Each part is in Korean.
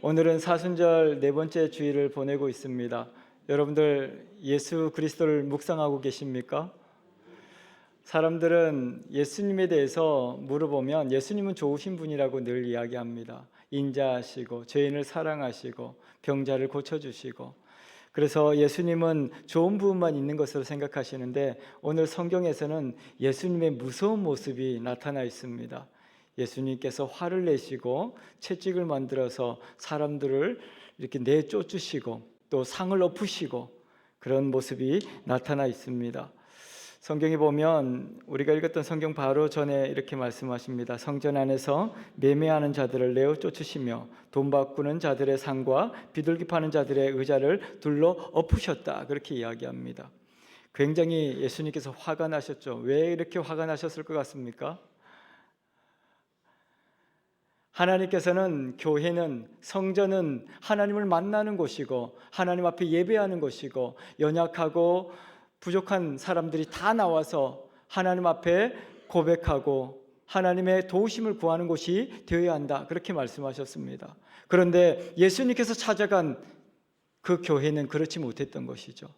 오늘은 사순절 네 번째 주일을 보내고 있습니다. 여러분들 예수 그리스도를 묵상하고 계십니까? 사람들은 예수님에 대해서 물어보면 예수님은 좋으신 분이라고 늘 이야기합니다. 인자하시고 죄인을 사랑하시고 병자를 고쳐주시고, 그래서 예수님은 좋은 부분만 있는 것으로 생각하시는데 오늘 성경에서는 예수님의 무서운 모습이 나타나 있습니다. 예수님께서 화를 내시고 채찍을 만들어서 사람들을 이렇게 내쫓으시고 또 상을 엎으시고 그런 모습이 나타나 있습니다. 성경에 보면 우리가 읽었던 성경 바로 전에 이렇게 말씀하십니다. 성전 안에서 매매하는 자들을 내어 쫓으시며 돈 바꾸는 자들의 상과 비둘기 파는 자들의 의자를 둘러 엎으셨다, 그렇게 이야기합니다. 굉장히 예수님께서 화가 나셨죠. 왜 이렇게 화가 나셨을 것 같습니까? 하나님께서는 교회는, 성전은 하나님을 만나는 곳이고 하나님 앞에 예배하는 곳이고 연약하고 부족한 사람들이 다 나와서 하나님 앞에 고백하고 하나님의 도우심을 구하는 곳이 되어야 한다, 그렇게 말씀하셨습니다. 그런데 예수님께서 찾아간 그 교회는 그렇지 못했던 것이죠.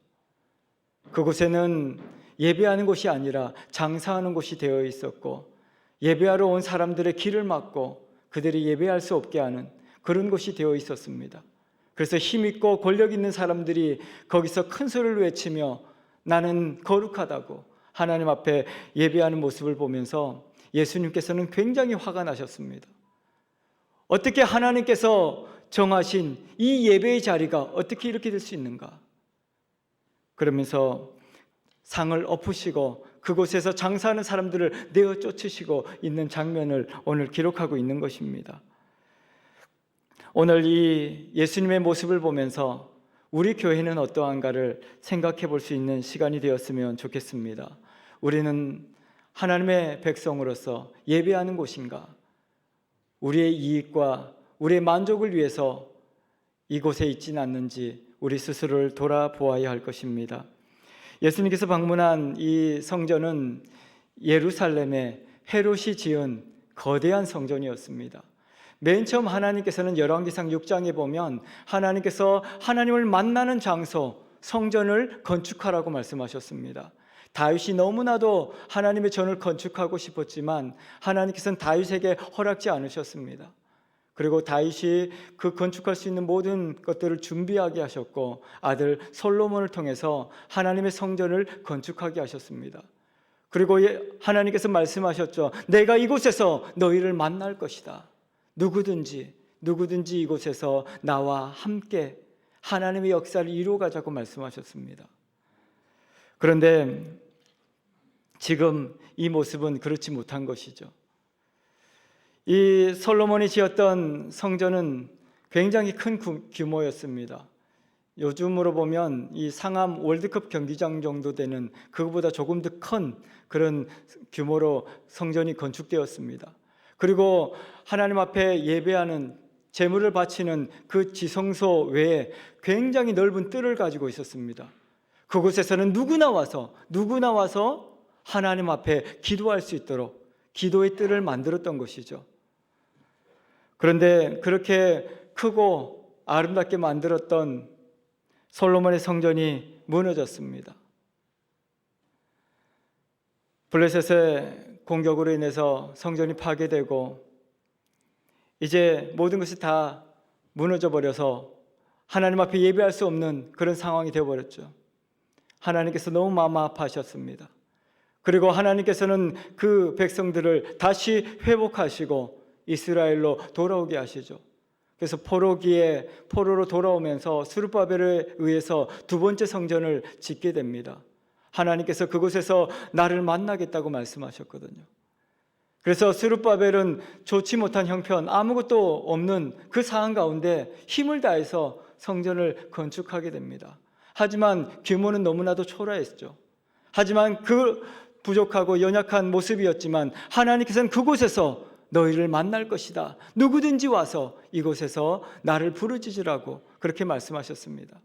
그곳에는 예배하는 곳이 아니라 장사하는 곳이 되어 있었고 예배하러 온 사람들의 길을 막고 그들이 예배할 수 없게 하는 그런 곳이 되어 있었습니다. 그래서 힘있고 권력 있는 사람들이 거기서 큰 소리를 외치며 나는 거룩하다고 하나님 앞에 예배하는 모습을 보면서 예수님께서는 굉장히 화가 나셨습니다. 어떻게 하나님께서 정하신 이 예배의 자리가 어떻게 이렇게 될 수 있는가? 그러면서 상을 엎으시고 그곳에서 장사하는 사람들을 내어 쫓으시고 있는 장면을 오늘 기록하고 있는 것입니다. 오늘 이 예수님의 모습을 보면서 우리 교회는 어떠한가를 생각해 볼 수 있는 시간이 되었으면 좋겠습니다. 우리는 하나님의 백성으로서 예배하는 곳인가? 우리의 이익과 우리의 만족을 위해서 이곳에 있지는 않는지 우리 스스로를 돌아보아야 할 것입니다. 예수님께서 방문한 이 성전은 예루살렘에 헤롯이 지은 거대한 성전이었습니다. 맨 처음 하나님께서는 열왕기상 6장에 보면 하나님께서 하나님을 만나는 장소, 성전을 건축하라고 말씀하셨습니다. 다윗이 너무나도 하나님의 전을 건축하고 싶었지만 하나님께서는 다윗에게 허락지 않으셨습니다. 그리고 다윗이 그 건축할 수 있는 모든 것들을 준비하게 하셨고 아들 솔로몬을 통해서 하나님의 성전을 건축하게 하셨습니다. 그리고 하나님께서 말씀하셨죠. 내가 이곳에서 너희를 만날 것이다. 누구든지 이곳에서 나와 함께 하나님의 역사를 이루어가자고 말씀하셨습니다. 그런데 지금 이 모습은 그렇지 못한 것이죠. 이 솔로몬이 지었던 성전은 굉장히 큰 규모였습니다. 요즘으로 보면 이 상암 월드컵 경기장 정도 되는 그거보다 조금 더 큰 그런 규모로 성전이 건축되었습니다. 그리고 하나님 앞에 예배하는 제물을 바치는 그 지성소 외에 굉장히 넓은 뜰을 가지고 있었습니다. 그곳에서는 누구나 와서 하나님 앞에 기도할 수 있도록 기도의 뜰을 만들었던 것이죠. 그런데 그렇게 크고 아름답게 만들었던 솔로몬의 성전이 무너졌습니다. 블레셋의 공격으로 인해서 성전이 파괴되고 이제 모든 것이 다 무너져 버려서 하나님 앞에 예배할 수 없는 그런 상황이 되어버렸죠. 하나님께서 너무 마음 아파하셨습니다. 그리고 하나님께서는 그 백성들을 다시 회복하시고 이스라엘로 돌아오게 하시죠. 그래서 포로로 돌아오면서 스룹바벨에 의해서 두 번째 성전을 짓게 됩니다. 하나님께서 그곳에서 나를 만나겠다고 말씀하셨거든요. 그래서 스룹바벨은 좋지 못한 형편, 아무것도 없는 그 상황 가운데 힘을 다해서 성전을 건축하게 됩니다. 하지만 규모는 너무나도 초라했죠. 하지만 그 부족하고 연약한 모습이었지만 하나님께서는 그곳에서 너희를 만날 것이다. 누구든지 와서 이곳에서 나를 부르짖으라고 그렇게 말씀하셨습니다.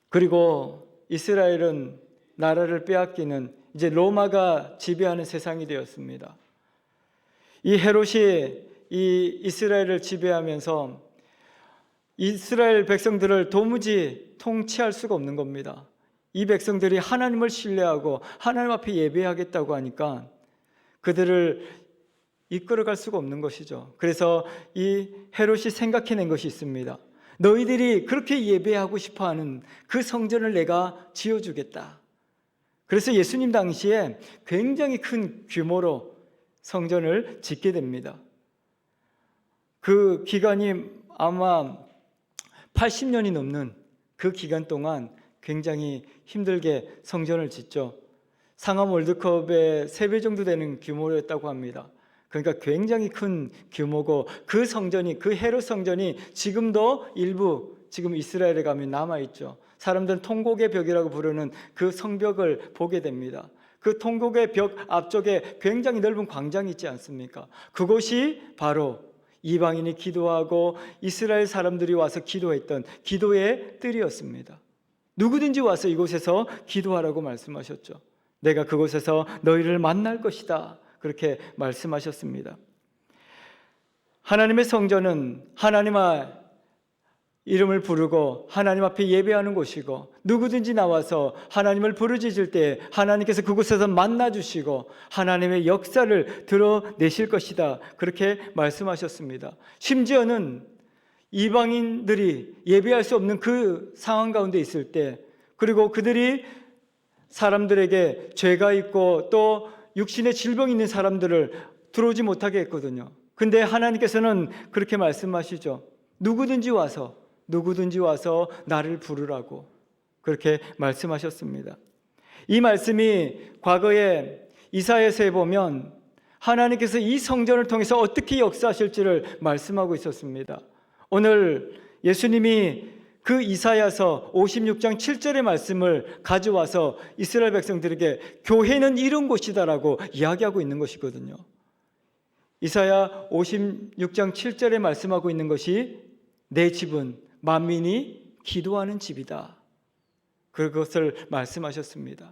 그리고 이스라엘은 나라를 빼앗기는 이제 로마가 지배하는 세상이 되었습니다. 이 헤롯이 이 이스라엘을 지배하면서 이스라엘 백성들을 도무지 통치할 수가 없는 겁니다. 이 백성들이 하나님을 신뢰하고 하나님 앞에 예배하겠다고 하니까 그들을 이끌어갈 수가 없는 것이죠. 그래서 이 헤롯이 생각해낸 것이 있습니다. 너희들이 그렇게 예배하고 싶어하는 그 성전을 내가 지어주겠다. 그래서 예수님 당시에 굉장히 큰 규모로 성전을 짓게 됩니다. 그 기간이 아마 80년이 넘는 그 기간 동안 굉장히 힘들게 성전을 짓죠. 상암 월드컵의 3배 정도 되는 규모였다고 합니다. 그러니까 굉장히 큰 규모고 그 성전이, 그 헤롯 성전이 지금도 일부 지금 이스라엘에 가면 남아있죠. 사람들은 통곡의 벽이라고 부르는 그 성벽을 보게 됩니다. 그 통곡의 벽 앞쪽에 굉장히 넓은 광장이 있지 않습니까? 그곳이 바로 이방인이 기도하고 이스라엘 사람들이 와서 기도했던 기도의 뜰이었습니다. 누구든지 와서 이곳에서 기도하라고 말씀하셨죠. 내가 그곳에서 너희를 만날 것이다. 그렇게 말씀하셨습니다. 하나님의 성전은 하나님의 이름을 부르고 하나님 앞에 예배하는 곳이고 누구든지 나와서 하나님을 부르짖을 때 하나님께서 그곳에서 만나주시고 하나님의 역사를 드러내실 것이다. 그렇게 말씀하셨습니다. 심지어는 이방인들이 예배할 수 없는 그 상황 가운데 있을 때, 그리고 그들이 사람들에게 죄가 있고 또 육신의 질병이 있는 사람들을 들어오지 못하게 했거든요. 근데 하나님께서는 그렇게 말씀하시죠. 누구든지 와서 나를 부르라고 그렇게 말씀하셨습니다. 이 말씀이 과거에 이사야서에 보면 하나님께서 이 성전을 통해서 어떻게 역사하실지를 말씀하고 있었습니다. 오늘 예수님이 그 이사야서 56장 7절의 말씀을 가져와서 이스라엘 백성들에게 교회는 이런 곳이다라고 이야기하고 있는 것이거든요. 이사야 56장 7절에 말씀하고 있는 것이 내 집은 만민이 기도하는 집이다. 그것을 말씀하셨습니다.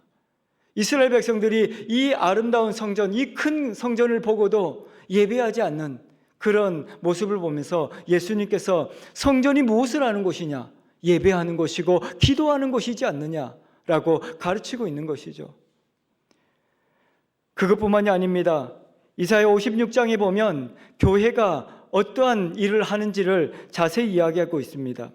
이스라엘 백성들이 이 아름다운 성전, 이 큰 성전을 보고도 예배하지 않는 그런 모습을 보면서 예수님께서 성전이 무엇을 하는 곳이냐? 예배하는 곳이고 기도하는 곳이지 않느냐라고 가르치고 있는 것이죠. 그것뿐만이 아닙니다. 이사야 56장에 보면 교회가 어떠한 일을 하는지를 자세히 이야기하고 있습니다.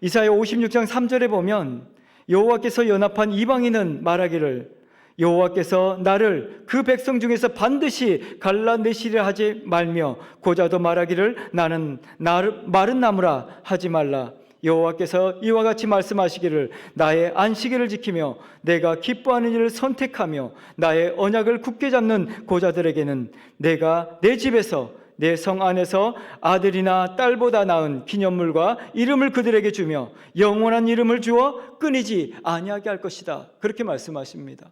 이사야 56장 3절에 보면 여호와께서 연합한 이방인은 말하기를 여호와께서 나를 그 백성 중에서 반드시 갈라내시려 하지 말며 고자도 말하기를 나는 마른 나무라 하지 말라. 여호와께서 이와 같이 말씀하시기를 나의 안식일을 지키며 내가 기뻐하는 일을 선택하며 나의 언약을 굳게 잡는 고자들에게는 내가 내 집에서 내 성 안에서 아들이나 딸보다 나은 기념물과 이름을 그들에게 주며 영원한 이름을 주어 끊이지 아니하게 할 것이다. 그렇게 말씀하십니다.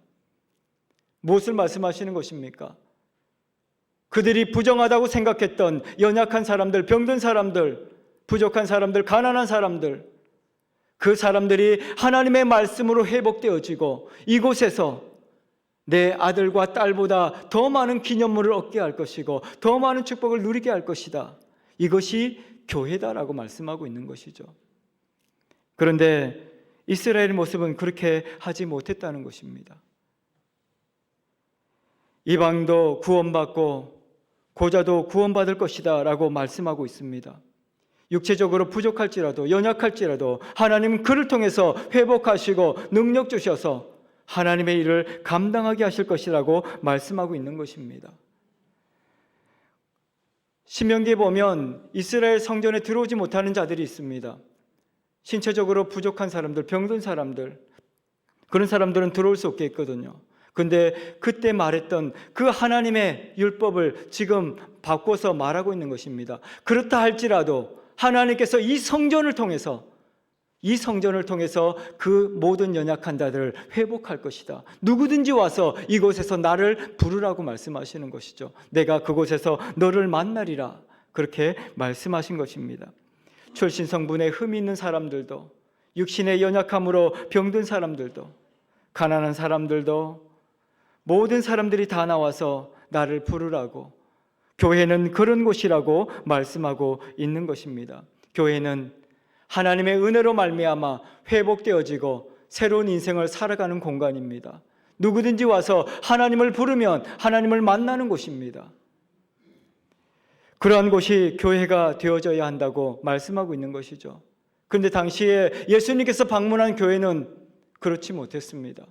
무엇을 말씀하시는 것입니까? 그들이 부정하다고 생각했던 연약한 사람들, 병든 사람들, 부족한 사람들, 가난한 사람들, 그 사람들이 하나님의 말씀으로 회복되어지고 이곳에서 내 아들과 딸보다 더 많은 기념물을 얻게 할 것이고 더 많은 축복을 누리게 할 것이다. 이것이 교회다라고 말씀하고 있는 것이죠. 그런데 이스라엘의 모습은 그렇게 하지 못했다는 것입니다. 이방도 구원받고 고자도 구원받을 것이다 라고 말씀하고 있습니다. 육체적으로 부족할지라도 연약할지라도 하나님은 그를 통해서 회복하시고 능력 주셔서 하나님의 일을 감당하게 하실 것이라고 말씀하고 있는 것입니다. 신명기에 보면 이스라엘 성전에 들어오지 못하는 자들이 있습니다. 신체적으로 부족한 사람들, 병든 사람들, 그런 사람들은 들어올 수 없게 했거든요. 근데 그때 말했던 그 하나님의 율법을 지금 바꿔서 말하고 있는 것입니다. 그렇다 할지라도 하나님께서 이 성전을 통해서 그 모든 연약한 자들을 회복할 것이다. 누구든지 와서 이곳에서 나를 부르라고 말씀하시는 것이죠. 내가 그곳에서 너를 만나리라. 그렇게 말씀하신 것입니다. 출신 성분에 흠이 있는 사람들도, 육신의 연약함으로 병든 사람들도, 가난한 사람들도, 모든 사람들이 다 나와서 나를 부르라고, 교회는 그런 곳이라고 말씀하고 있는 것입니다. 교회는 하나님의 은혜로 말미암아 회복되어지고 새로운 인생을 살아가는 공간입니다. 누구든지 와서 하나님을 부르면 하나님을 만나는 곳입니다. 그러한 곳이 교회가 되어져야 한다고 말씀하고 있는 것이죠. 그런데 당시에 예수님께서 방문한 교회는 그렇지 못했습니다.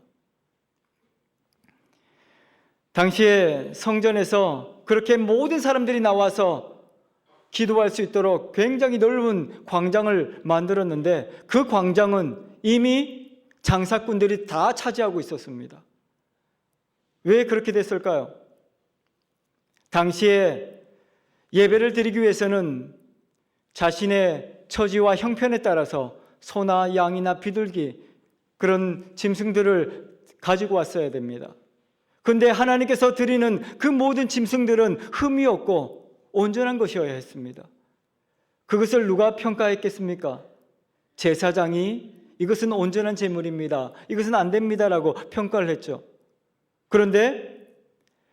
당시에 성전에서 그렇게 모든 사람들이 나와서 기도할 수 있도록 굉장히 넓은 광장을 만들었는데 그 광장은 이미 장사꾼들이 다 차지하고 있었습니다. 왜 그렇게 됐을까요? 당시에 예배를 드리기 위해서는 자신의 처지와 형편에 따라서 소나 양이나 비둘기 그런 짐승들을 가지고 왔어야 됩니다. 그런데 하나님께서 드리는 그 모든 짐승들은 흠이 없고 온전한 것이어야 했습니다. 그것을 누가 평가했겠습니까? 제사장이 이것은 온전한 제물입니다, 이것은 안 됩니다라고 평가를 했죠. 그런데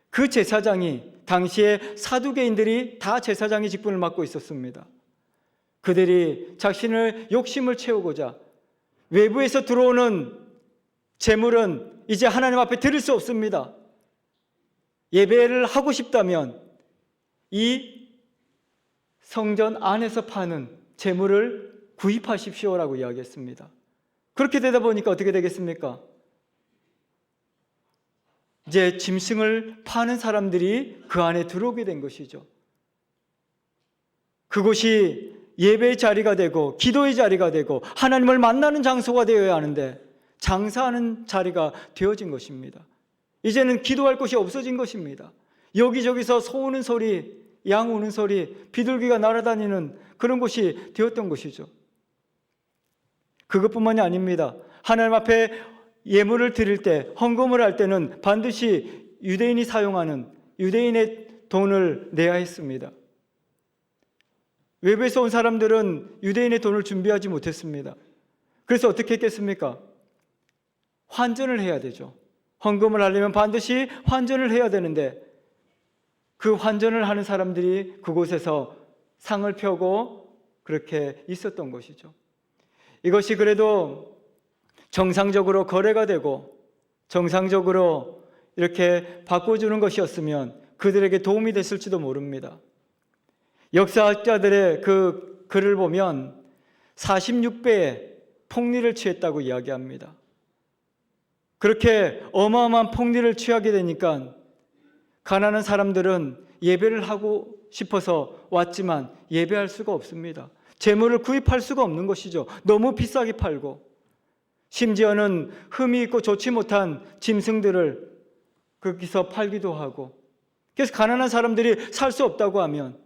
그 제사장이 당시에 사두개인들이 다 제사장의 직분을 맡고 있었습니다. 그들이 자신의 욕심을 채우고자 외부에서 들어오는 제물은 이제 하나님 앞에 드릴 수 없습니다. 예배를 하고 싶다면 이 성전 안에서 파는 제물을 구입하십시오라고 이야기했습니다. 그렇게 되다 보니까 어떻게 되겠습니까? 이제 짐승을 파는 사람들이 그 안에 들어오게 된 것이죠. 그곳이 예배의 자리가 되고 기도의 자리가 되고 하나님을 만나는 장소가 되어야 하는데 장사하는 자리가 되어진 것입니다. 이제는 기도할 곳이 없어진 것입니다. 여기저기서 소 우는 소리, 양 우는 소리, 비둘기가 날아다니는 그런 곳이 되었던 것이죠. 그것뿐만이 아닙니다. 하나님 앞에 예물을 드릴 때, 헌금을 할 때는 반드시 유대인이 사용하는 유대인의 돈을 내야 했습니다. 외부에서 온 사람들은 유대인의 돈을 준비하지 못했습니다. 그래서 어떻게 했겠습니까? 환전을 해야 되죠. 헌금을 하려면 반드시 환전을 해야 되는데 그 환전을 하는 사람들이 그곳에서 상을 펴고 그렇게 있었던 것이죠. 이것이 그래도 정상적으로 거래가 되고 정상적으로 이렇게 바꿔주는 것이었으면 그들에게 도움이 됐을지도 모릅니다. 역사학자들의 그 글을 보면 46배의 폭리를 취했다고 이야기합니다. 그렇게 어마어마한 폭리를 취하게 되니까 가난한 사람들은 예배를 하고 싶어서 왔지만 예배할 수가 없습니다. 재물을 구입할 수가 없는 것이죠. 너무 비싸게 팔고 심지어는 흠이 있고 좋지 못한 짐승들을 거기서 팔기도 하고 그래서 가난한 사람들이 살 수 없다고 하면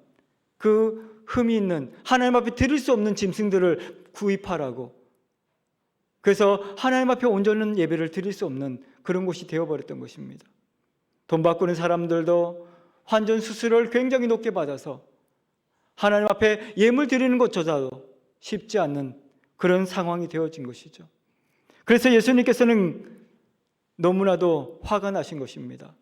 그 흠이 있는 하나님 앞에 드릴 수 없는 짐승들을 구입하라고 그래서 하나님 앞에 온전한 예배를 드릴 수 없는 그런 곳이 되어버렸던 것입니다. 돈 바꾸는 사람들도 환전 수수료를 굉장히 높게 받아서 하나님 앞에 예물 드리는 것조차도 쉽지 않는 그런 상황이 되어진 것이죠. 그래서 예수님께서는 너무나도 화가 나신 것입니다.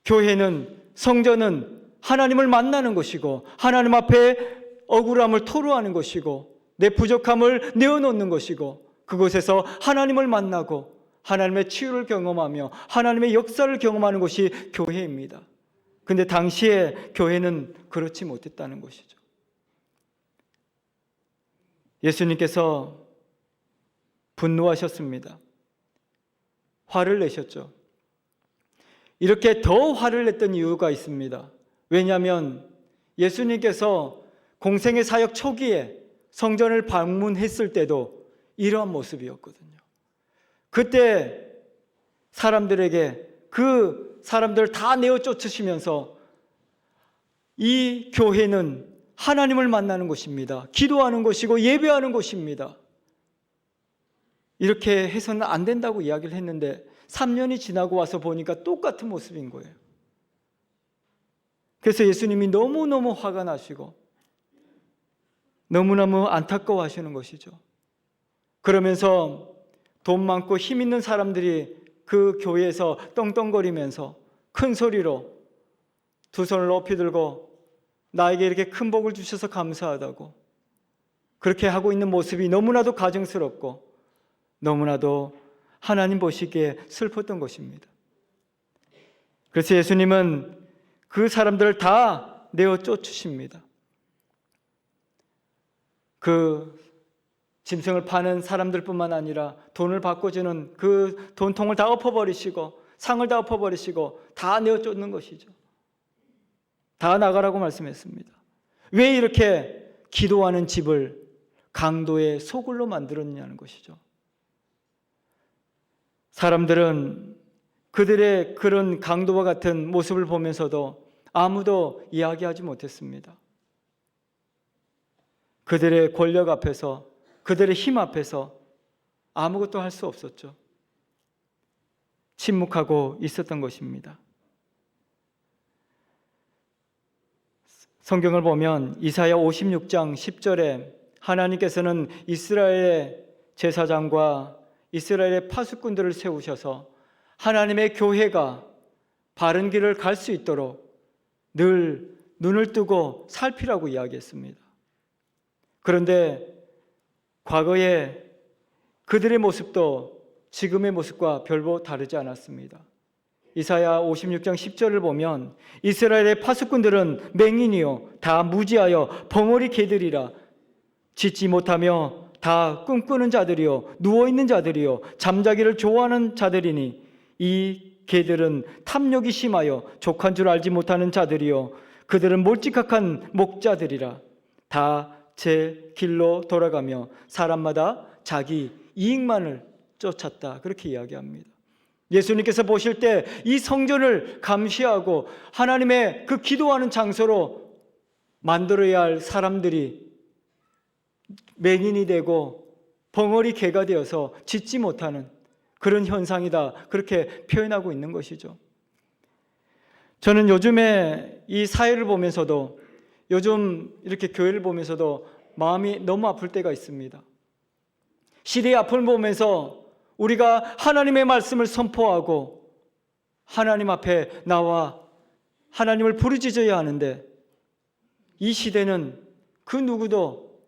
교회는, 성전은 하나님을 만나는 것이고 하나님 앞에 억울함을 토로하는 것이고 내 부족함을 내어놓는 것이고 그곳에서 하나님을 만나고 하나님의 치유를 경험하며 하나님의 역사를 경험하는 것이 교회입니다. 그런데 당시에 교회는 그렇지 못했다는 것이죠. 예수님께서 분노하셨습니다. 화를 내셨죠. 이렇게 더 화를 냈던 이유가 있습니다. 왜냐하면 예수님께서 공생의 사역 초기에 성전을 방문했을 때도 이러한 모습이었거든요. 그때 사람들에게 그 사람들을 다 내어 쫓으시면서 이 교회는 하나님을 만나는 곳입니다. 기도하는 곳이고 예배하는 곳입니다. 이렇게 해서는 안 된다고 이야기를 했는데 3년이 지나고 와서 보니까 똑같은 모습인 거예요. 그래서 예수님이 너무너무 화가 나시고 너무너무 안타까워 하시는 것이죠. 그러면서 돈 많고 힘 있는 사람들이 그 교회에서 떵떵거리면서 큰 소리로 두 손을 높이 들고 나에게 이렇게 큰 복을 주셔서 감사하다고 그렇게 하고 있는 모습이 너무나도 가증스럽고 너무나도 하나님 보시기에 슬펐던 것입니다. 그래서 예수님은 그 사람들을 다 내어 쫓으십니다. 그 짐승을 파는 사람들뿐만 아니라 돈을 바꿔주는 그 돈통을 다 엎어버리시고 상을 다 엎어버리시고 다 내어 쫓는 것이죠. 다 나가라고 말씀했습니다. 왜 이렇게 기도하는 집을 강도의 소굴로 만들었냐는 것이죠. 사람들은 그들의 그런 강도와 같은 모습을 보면서도 아무도 이야기하지 못했습니다. 그들의 권력 앞에서, 그들의 힘 앞에서 아무것도 할 수 없었죠. 침묵하고 있었던 것입니다. 성경을 보면 이사야 56장 10절에 하나님께서는 이스라엘의 제사장과 이스라엘의 파수꾼들을 세우셔서 하나님의 교회가 바른 길을 갈 수 있도록 늘 눈을 뜨고 살피라고 이야기했습니다. 그런데 과거에 그들의 모습도 지금의 모습과 별로 다르지 않았습니다. 이사야 56장 10절을 보면 이스라엘의 파수꾼들은 맹인이요 다 무지하여 벙어리 개들이라 짖지 못하며 다 꿈꾸는 자들이요 누워있는 자들이요 잠자기를 좋아하는 자들이니 이 개들은 탐욕이 심하여 족한 줄 알지 못하는 자들이요 그들은 몰직각한 목자들이라 다 제 길로 돌아가며 사람마다 자기 이익만을 쫓았다. 그렇게 이야기합니다. 예수님께서 보실 때 이 성전을 감시하고 하나님의 그 기도하는 장소로 만들어야 할 사람들이 맹인이 되고 벙어리 개가 되어서 짖지 못하는 그런 현상이다. 그렇게 표현하고 있는 것이죠. 저는 요즘에 이 사회를 보면서도 요즘 이렇게 교회를 보면서도 마음이 너무 아플 때가 있습니다. 시대의 아픔을 보면서 우리가 하나님의 말씀을 선포하고 하나님 앞에 나와 하나님을 부르짖어야 하는데 이 시대는 그 누구도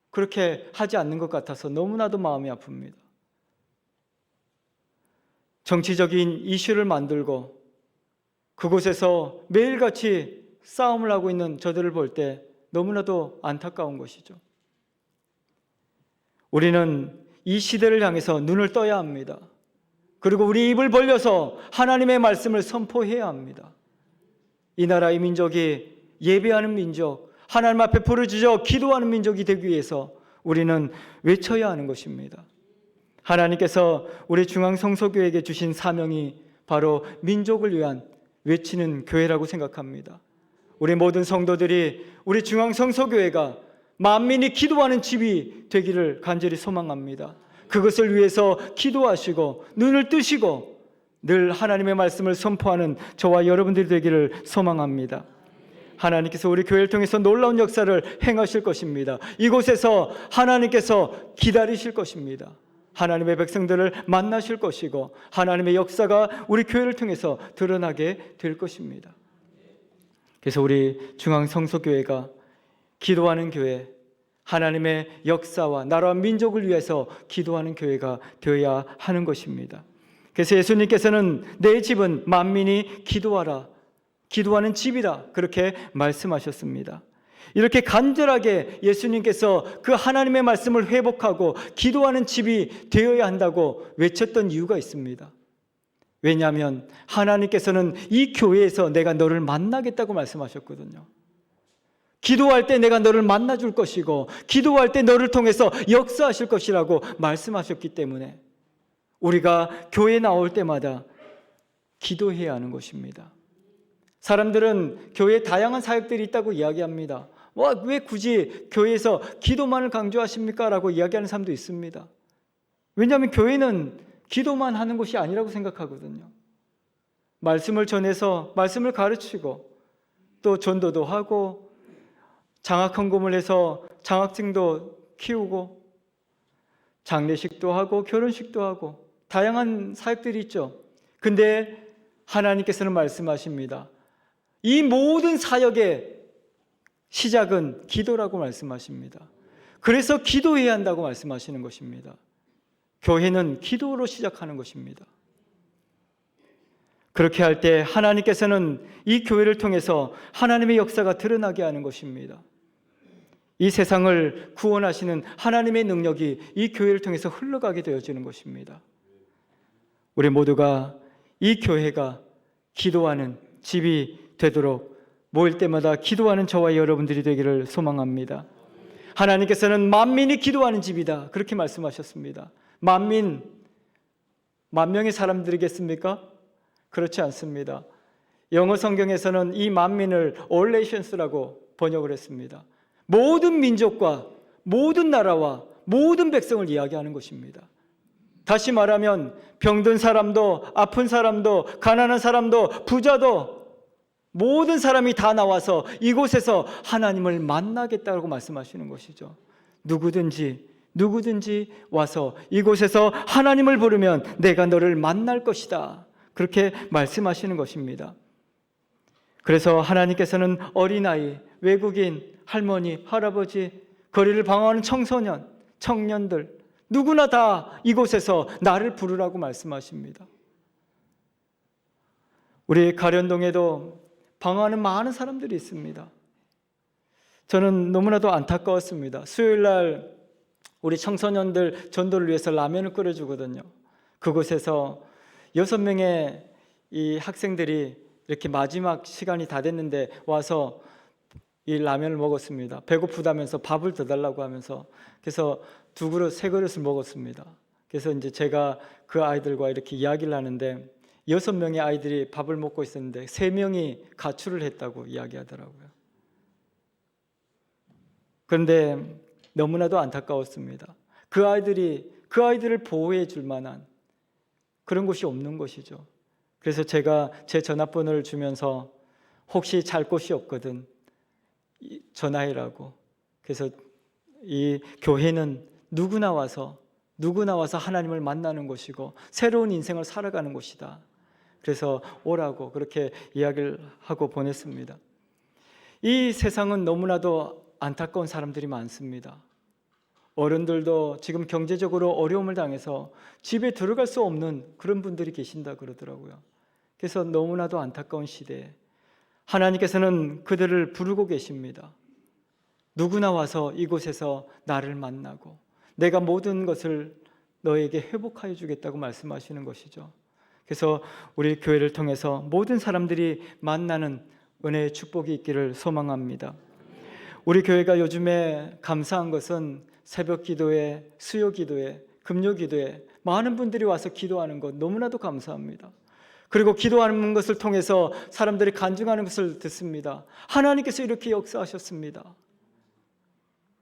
그렇게 하지 않는 것 같아서 너무나도 마음이 아픕니다. 정치적인 이슈를 만들고 그곳에서 매일같이 싸움을 하고 있는 저들을 볼 때 너무나도 안타까운 것이죠. 우리는 이 시대를 향해서 눈을 떠야 합니다. 그리고 우리 입을 벌려서 하나님의 말씀을 선포해야 합니다. 이 나라의 민족이 예배하는 민족, 하나님 앞에 부르짖어 기도하는 민족이 되기 위해서 우리는 외쳐야 하는 것입니다. 하나님께서 우리 중앙성소교회에게 주신 사명이 바로 민족을 위한 외치는 교회라고 생각합니다. 우리 모든 성도들이 우리 중앙성소교회가 만민이 기도하는 집이 되기를 간절히 소망합니다. 그것을 위해서 기도하시고 눈을 뜨시고 늘 하나님의 말씀을 선포하는 저와 여러분들이 되기를 소망합니다. 하나님께서 우리 교회를 통해서 놀라운 역사를 행하실 것입니다. 이곳에서 하나님께서 기다리실 것입니다. 하나님의 백성들을 만나실 것이고 하나님의 역사가 우리 교회를 통해서 드러나게 될 것입니다. 그래서 우리 중앙성소교회가 기도하는 교회, 하나님의 역사와 나라와 민족을 위해서 기도하는 교회가 되어야 하는 것입니다. 그래서 예수님께서는 내 집은 만민이 기도하라, 기도하는 집이라 그렇게 말씀하셨습니다. 이렇게 간절하게 예수님께서 그 하나님의 말씀을 회복하고 기도하는 집이 되어야 한다고 외쳤던 이유가 있습니다. 왜냐하면 하나님께서는 이 교회에서 내가 너를 만나겠다고 말씀하셨거든요. 기도할 때 내가 너를 만나줄 것이고 기도할 때 너를 통해서 역사하실 것이라고 말씀하셨기 때문에 우리가 교회에 나올 때마다 기도해야 하는 것입니다. 사람들은 교회에 다양한 사역들이 있다고 이야기합니다. 왜 굳이 교회에서 기도만을 강조하십니까? 라고 이야기하는 사람도 있습니다. 왜냐하면 교회는 기도만 하는 것이 아니라고 생각하거든요. 말씀을 전해서 말씀을 가르치고 또 전도도 하고 장학헌금을 해서 장학생도 키우고 장례식도 하고 결혼식도 하고 다양한 사역들이 있죠. 근데 하나님께서는 말씀하십니다. 이 모든 사역의 시작은 기도라고 말씀하십니다. 그래서 기도해야 한다고 말씀하시는 것입니다. 교회는 기도로 시작하는 것입니다. 그렇게 할 때 하나님께서는 이 교회를 통해서 하나님의 역사가 드러나게 하는 것입니다. 이 세상을 구원하시는 하나님의 능력이 이 교회를 통해서 흘러가게 되어지는 것입니다. 우리 모두가 이 교회가 기도하는 집이 되도록 모일 때마다 기도하는 저와 여러분들이 되기를 소망합니다. 하나님께서는 만민이 기도하는 집이다, 그렇게 말씀하셨습니다. 만민, 만 명의 사람들이겠습니까? 그렇지 않습니다. 영어 성경에서는 이 만민을 all nations라고 번역을 했습니다. 모든 민족과 모든 나라와 모든 백성을 이야기하는 것입니다. 다시 말하면 병든 사람도, 아픈 사람도, 가난한 사람도, 부자도, 모든 사람이 다 나와서 이곳에서 하나님을 만나겠다고 말씀하시는 것이죠. 누구든지 와서 이곳에서 하나님을 부르면 내가 너를 만날 것이다, 그렇게 말씀하시는 것입니다. 그래서 하나님께서는 어린아이, 외국인, 할머니, 할아버지, 거리를 방황하는 청소년, 청년들 누구나 다 이곳에서 나를 부르라고 말씀하십니다. 우리 가련동에도 방황하는 많은 사람들이 있습니다. 저는 너무나도 안타까웠습니다. 수요일 날 우리 청소년들 전도를 위해서 라면을 끓여주거든요. 그곳에서 6명의 이 학생들이 이렇게 마지막 시간이 다 됐는데 와서 이 라면을 먹었습니다. 배고프다면서 밥을 더 달라고 하면서, 그래서 2그릇, 3그릇을 먹었습니다. 그래서 이제 제가 그 아이들과 이렇게 이야기를 하는데 6명의 아이들이 밥을 먹고 있었는데 3명이 가출을 했다고 이야기하더라고요. 그런데 너무나도 안타까웠습니다. 그 아이들을 보호해 줄 만한 그런 곳이 없는 것이죠. 그래서 제가 제 전화번호를 주면서 혹시 잘 곳이 없거든 전화해라고. 그래서 이 교회는 누구나 와서 하나님을 만나는 곳이고 새로운 인생을 살아가는 곳이다. 그래서 오라고 그렇게 이야기를 하고 보냈습니다. 이 세상은 너무나도 안타까운 사람들이 많습니다. 어른들도 지금 경제적으로 어려움을 당해서 집에 들어갈 수 없는 그런 분들이 계신다 그러더라고요. 그래서 너무나도 안타까운 시대에 하나님께서는 그들을 부르고 계십니다. 누구나 와서 이곳에서 나를 만나고 내가 모든 것을 너에게 회복하여 주겠다고 말씀하시는 것이죠. 그래서 우리 교회를 통해서 모든 사람들이 만나는 은혜의 축복이 있기를 소망합니다. 우리 교회가 요즘에 감사한 것은 새벽 기도회, 수요 기도회, 금요 기도회 많은 분들이 와서 기도하는 것 너무나도 감사합니다. 그리고 기도하는 것을 통해서 사람들이 간증하는 것을 듣습니다. 하나님께서 이렇게 역사하셨습니다.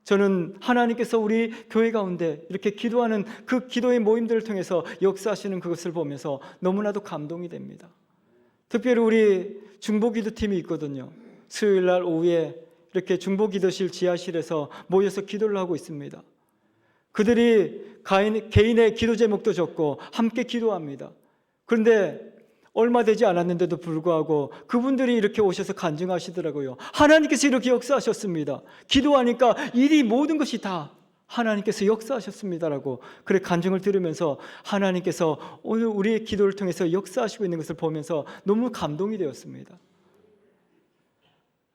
저는 하나님께서 우리 교회 가운데 이렇게 기도하는 그 기도의 모임들을 통해서 역사하시는 그것을 보면서 너무나도 감동이 됩니다. 특별히 우리 중보기도팀이 있거든요. 수요일 날 오후에 이렇게 중보기도실 지하실에서 모여서 기도를 하고 있습니다. 그들이 개인의 기도 제목도 적고 함께 기도합니다. 그런데 얼마 되지 않았는데도 불구하고 그분들이 이렇게 오셔서 간증하시더라고요. 하나님께서 이렇게 역사하셨습니다. 기도하니까 모든 것이 다 하나님께서 역사하셨습니다라고 그래 간증을 들으면서 하나님께서 오늘 우리의 기도를 통해서 역사하시고 있는 것을 보면서 너무 감동이 되었습니다.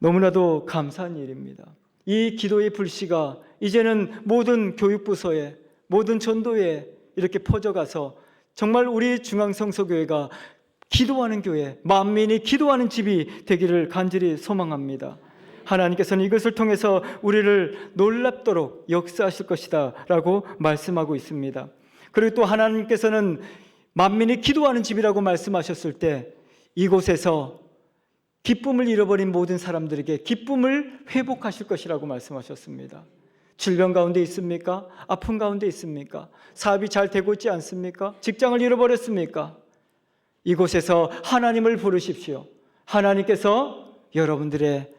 너무나도 감사한 일입니다. 이 기도의 불씨가 이제는 모든 교육부서에, 모든 전도에 이렇게 퍼져가서 정말 우리 중앙성서교회가 기도하는 교회, 만민이 기도하는 집이 되기를 간절히 소망합니다. 하나님께서는 이것을 통해서 우리를 놀랍도록 역사하실 것이다 라고 말씀하고 있습니다. 그리고 또 하나님께서는 만민이 기도하는 집이라고 말씀하셨을 때 이곳에서 기쁨을 잃어버린 모든 사람들에게 기쁨을 회복하실 것이라고 말씀하셨습니다. 질병 가운데 있습니까? 아픔 가운데 있습니까? 사업이 잘 되고 있지 않습니까? 직장을 잃어버렸습니까? 이곳에서 하나님을 부르십시오. 하나님께서 여러분들의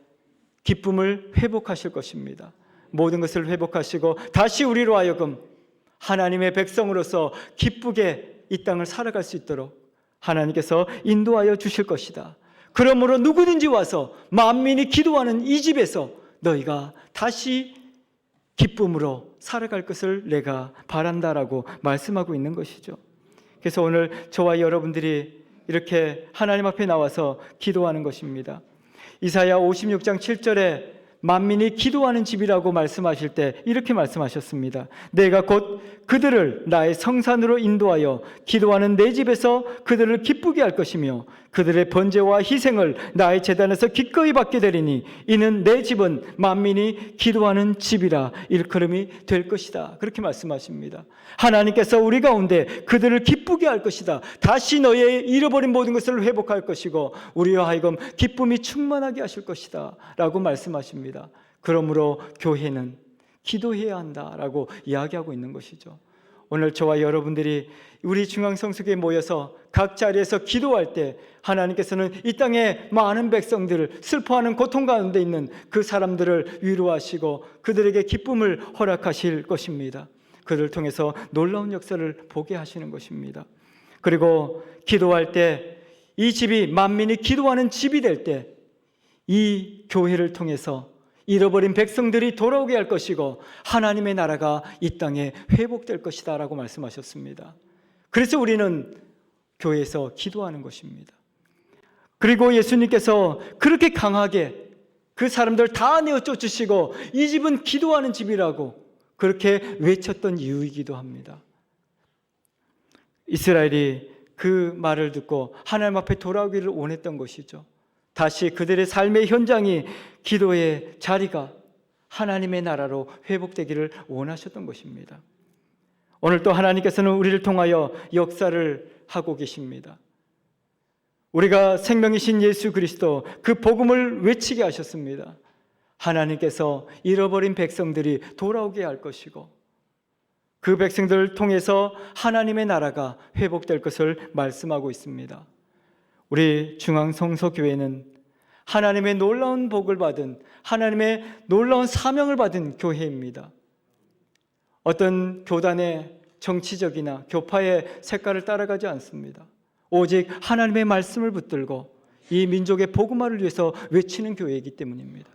기쁨을 회복하실 것입니다. 모든 것을 회복하시고 다시 우리로 하여금 하나님의 백성으로서 기쁘게 이 땅을 살아갈 수 있도록 하나님께서 인도하여 주실 것이다. 그러므로 누구든지 와서 만민이 기도하는 이 집에서 너희가 다시 기쁨으로 살아갈 것을 내가 바란다라고 말씀하고 있는 것이죠. 그래서 오늘 저와 여러분들이 이렇게 하나님 앞에 나와서 기도하는 것입니다. 이사야 56장 7절에 만민이 기도하는 집이라고 말씀하실 때 이렇게 말씀하셨습니다. 내가 곧 그들을 나의 성산으로 인도하여 기도하는 내 집에서 그들을 기쁘게 할 것이며 그들의 번제와 희생을 나의 제단에서 기꺼이 받게 되리니 이는 내 집은 만민이 기도하는 집이라 일컬음이 될 것이다. 그렇게 말씀하십니다. 하나님께서 우리 가운데 그들을 기쁘게 할 것이다. 다시 너의 잃어버린 모든 것을 회복할 것이고 우리와 하여금 기쁨이 충만하게 하실 것이다 라고 말씀하십니다. 그러므로 교회는 기도해야 한다라고 이야기하고 있는 것이죠. 오늘 저와 여러분들이 우리 중앙성수교에 모여서 각 자리에서 기도할 때 하나님께서는 이 땅에 많은 백성들을 슬퍼하는 고통 가운데 있는 그 사람들을 위로하시고 그들에게 기쁨을 허락하실 것입니다. 그들을 통해서 놀라운 역사를 보게 하시는 것입니다. 그리고 기도할 때 이 집이 만민이 기도하는 집이 될 때 이 교회를 통해서 잃어버린 백성들이 돌아오게 할 것이고 하나님의 나라가 이 땅에 회복될 것이다 라고 말씀하셨습니다. 그래서 우리는 교회에서 기도하는 것입니다. 그리고 예수님께서 그렇게 강하게 그 사람들 다 내어 쫓으시고 이 집은 기도하는 집이라고 그렇게 외쳤던 이유이기도 합니다. 이스라엘이 그 말을 듣고 하나님 앞에 돌아오기를 원했던 것이죠. 다시 그들의 삶의 현장이 기도의 자리가 하나님의 나라로 회복되기를 원하셨던 것입니다. 오늘 또 하나님께서는 우리를 통하여 역사를 하고 계십니다. 우리가 생명이신 예수 그리스도 그 복음을 외치게 하셨습니다. 하나님께서 잃어버린 백성들이 돌아오게 할 것이고 그 백성들을 통해서 하나님의 나라가 회복될 것을 말씀하고 있습니다. 우리 중앙성서교회는 하나님의 놀라운 복을 받은 하나님의 놀라운 사명을 받은 교회입니다. 어떤 교단의 정치적이나 교파의 색깔을 따라가지 않습니다. 오직 하나님의 말씀을 붙들고 이 민족의 복음화를 위해서 외치는 교회이기 때문입니다.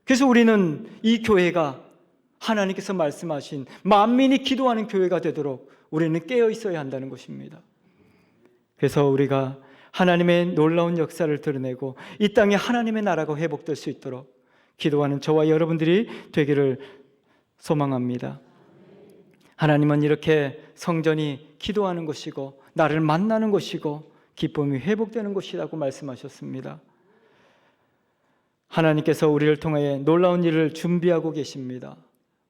그래서 우리는 이 교회가 하나님께서 말씀하신 만민이 기도하는 교회가 되도록 우리는 깨어 있어야 한다는 것입니다. 그래서 우리가 하나님의 놀라운 역사를 드러내고 이 땅에 하나님의 나라가 회복될 수 있도록 기도하는 저와 여러분들이 되기를 소망합니다. 하나님은 이렇게 성전이 기도하는 것이고 나를 만나는 것이고 기쁨이 회복되는 것이라고 말씀하셨습니다. 하나님께서 우리를 통해 놀라운 일을 준비하고 계십니다.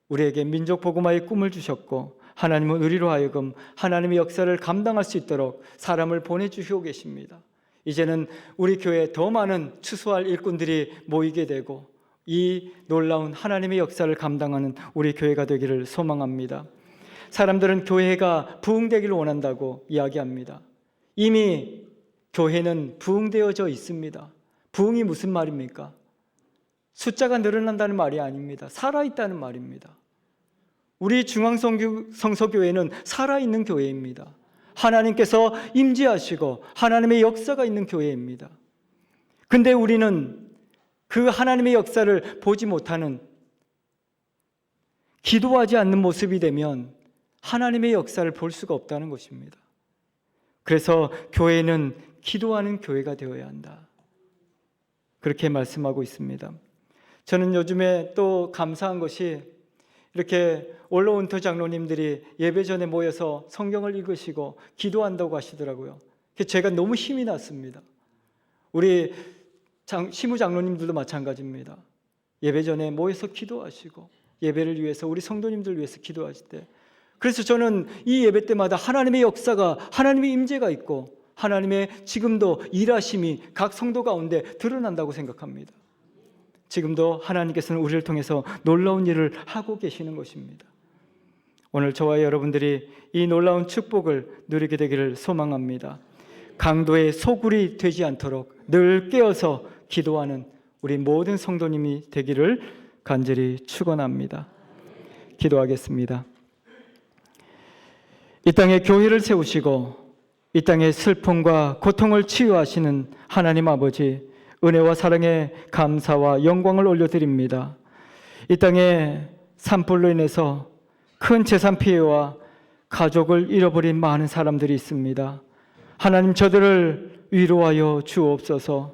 우리에게 민족 복음화의 꿈을 주셨고 하나님은 우리로 하여금 하나님의 역사를 감당할 수 있도록 사람을 보내주시고 계십니다. 이제는 우리 교회에 더 많은 추수할 일꾼들이 모이게 되고 이 놀라운 하나님의 역사를 감당하는 우리 교회가 되기를 소망합니다. 사람들은 교회가 부흥되기를 원한다고 이야기합니다. 이미 교회는 부흥되어져 있습니다. 부흥이 무슨 말입니까? 숫자가 늘어난다는 말이 아닙니다. 살아있다는 말입니다. 우리 중앙성서교회는 살아있는 교회입니다. 하나님께서 임재하시고 하나님의 역사가 있는 교회입니다. 근데 우리는 그 하나님의 역사를 보지 못하는, 기도하지 않는 모습이 되면 하나님의 역사를 볼 수가 없다는 것입니다. 그래서 교회는 기도하는 교회가 되어야 한다, 그렇게 말씀하고 있습니다. 저는 요즘에 또 감사한 것이 이렇게 올로운터 장로님들이 예배 전에 모여서 성경을 읽으시고 기도한다고 하시더라고요. 제가 너무 힘이 났습니다. 우리 시무 장로님들도 마찬가지입니다. 예배 전에 모여서 기도하시고 예배를 위해서 우리 성도님들 위해서 기도하실 때, 그래서 저는 이 예배 때마다 하나님의 역사가, 하나님의 임재가 있고 하나님의 지금도 일하심이 각 성도 가운데 드러난다고 생각합니다. 지금도 하나님께서는 우리를 통해서 놀라운 일을 하고 계시는 것입니다. 오늘 저와 여러분들이 이 놀라운 축복을 누리게 되기를 소망합니다. 강도의 소굴이 되지 않도록 늘 깨어서 기도하는 우리 모든 성도님이 되기를 간절히 축원합니다. 기도하겠습니다. 이 땅에 교회를 세우시고 이 땅의 슬픔과 고통을 치유하시는 하나님 아버지, 은혜와 사랑에 감사와 영광을 올려드립니다. 이 땅에 산불로 인해서 큰 재산 피해와 가족을 잃어버린 많은 사람들이 있습니다. 하나님, 저들을 위로하여 주옵소서.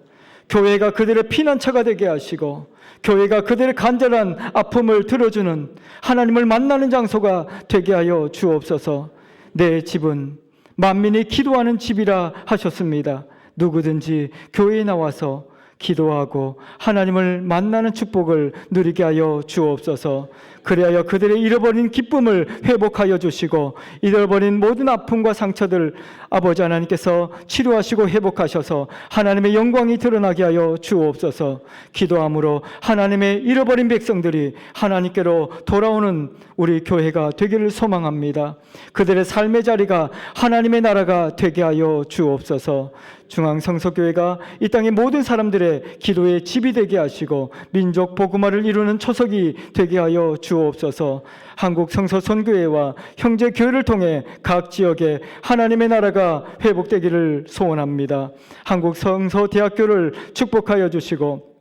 교회가 그들의 피난처가 되게 하시고 교회가 그들의 간절한 아픔을 들어주는 하나님을 만나는 장소가 되게 하여 주옵소서. 내 집은 만민이 기도하는 집이라 하셨습니다. 누구든지 교회에 나와서 기도하고 하나님을 만나는 축복을 누리게 하여 주옵소서. 그리하여 그들의 잃어버린 기쁨을 회복하여 주시고 잃어버린 모든 아픔과 상처들 아버지 하나님께서 치료하시고 회복하셔서 하나님의 영광이 드러나게 하여 주옵소서. 기도함으로 하나님의 잃어버린 백성들이 하나님께로 돌아오는 우리 교회가 되기를 소망합니다. 그들의 삶의 자리가 하나님의 나라가 되게 하여 주옵소서. 중앙성서교회가 이 땅의 모든 사람들의 기도의 집이 되게 하시고 민족 복음화를 이루는 초석이 되게 하여 주옵소서. 한국 성서선교회와 형제교회를 통해 각 지역에 하나님의 나라가 회복되기를 소원합니다. 한국 성서대학교를 축복하여 주시고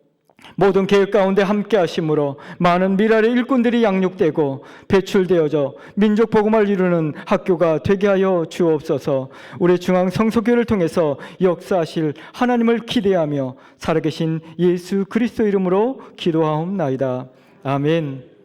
모든 계획 가운데 함께 하심으로 많은 미랄의 일꾼들이 양육되고 배출되어져 민족 복음을 이루는 학교가 되게 하여 주옵소서. 우리 중앙 성서교회를 통해서 역사하실 하나님을 기대하며 살아계신 예수 그리스도 이름으로 기도하옵나이다. 아멘.